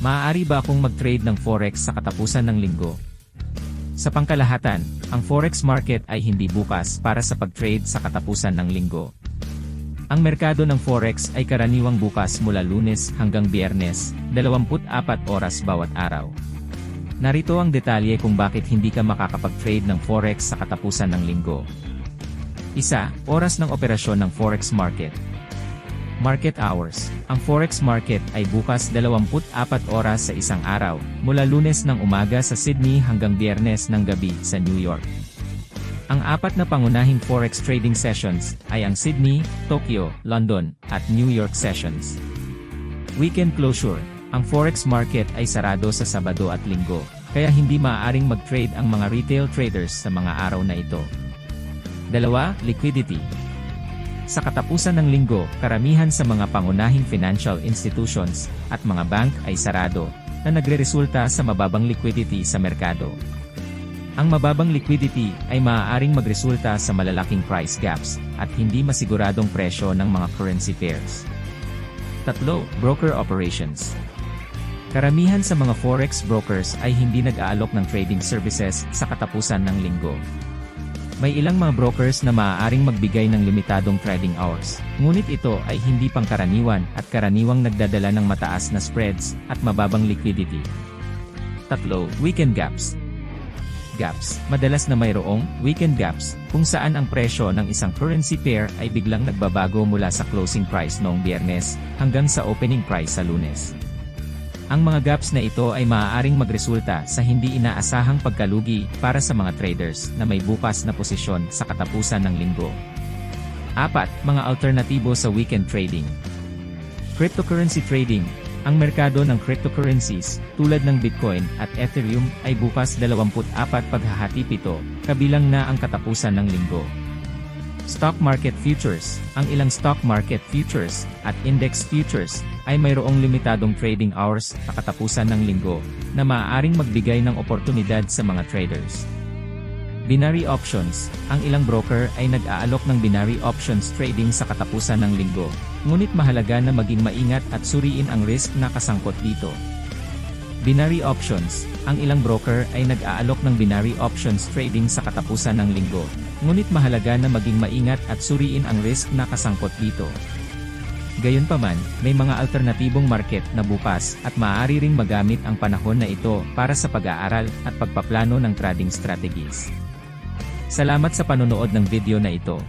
Maaari ba akong mag-trade ng Forex sa katapusan ng linggo? Sa pangkalahatan, ang Forex market ay hindi bukas para sa pag-trade sa katapusan ng linggo. Ang merkado ng Forex ay karaniwang bukas mula Lunes hanggang Biyernes, 24 oras bawat araw. Narito ang detalye kung bakit hindi ka makakapag-trade ng Forex sa katapusan ng linggo. 1. Oras ng operasyon ng Forex market. Market hours. Ang Forex market ay bukas 24 oras sa isang araw, mula Lunes ng umaga sa Sydney hanggang Biyernes ng gabi sa New York. Ang apat na pangunahing Forex trading sessions ay ang Sydney, Tokyo, London, at New York sessions. Weekend closure. Ang Forex market ay sarado sa Sabado at Linggo, kaya hindi maaaring mag-trade ang mga retail traders sa mga araw na ito. 2. Liquidity. Sa katapusan ng linggo, karamihan sa mga pangunahing financial institutions at mga bank ay sarado, na nagreresulta sa mababang liquidity sa merkado. Ang mababang liquidity ay maaaring magresulta sa malalaking price gaps at hindi masiguradong presyo ng mga currency pairs. 3. Broker operations. Karamihan sa mga forex brokers ay hindi nag-aalok ng trading services sa katapusan ng linggo. May ilang mga brokers na maaaring magbigay ng limitadong trading hours, ngunit ito ay hindi pangkaraniwan at karaniwang nagdadala ng mataas na spreads at mababang liquidity. 3. Weekend gaps. Madalas na mayroong weekend gaps, kung saan ang presyo ng isang currency pair ay biglang nagbabago mula sa closing price noong Biyernes hanggang sa opening price sa Lunes. Ang mga gaps na ito ay maaaring magresulta sa hindi inaasahang pagkalugi para sa mga traders na may bukas na posisyon sa katapusan ng linggo. 4. Mga alternatibo sa weekend trading. Cryptocurrency trading. Ang merkado ng cryptocurrencies, tulad ng Bitcoin at Ethereum, ay bukas 24 paghahati 7, kabilang na ang katapusan ng linggo. Stock market futures. Ang ilang stock market futures at index futures ay mayroong limitadong trading hours sa katapusan ng linggo na maaaring magbigay ng oportunidad sa mga traders. Binary options. Ang ilang broker ay nag-aalok ng binary options trading sa katapusan ng linggo, ngunit mahalaga na maging maingat at suriin ang risk na kasangkot dito. Binary options. Ang ilang broker ay nag-aalok ng binary options trading sa katapusan ng linggo, ngunit mahalaga na maging maingat at suriin ang risk na kasangkot dito. Gayunpaman, may mga alternatibong market na bukas at maaari ring magamit ang panahon na ito para sa pag-aaral at pagpaplano ng trading strategies. Salamat sa panonood ng video na ito.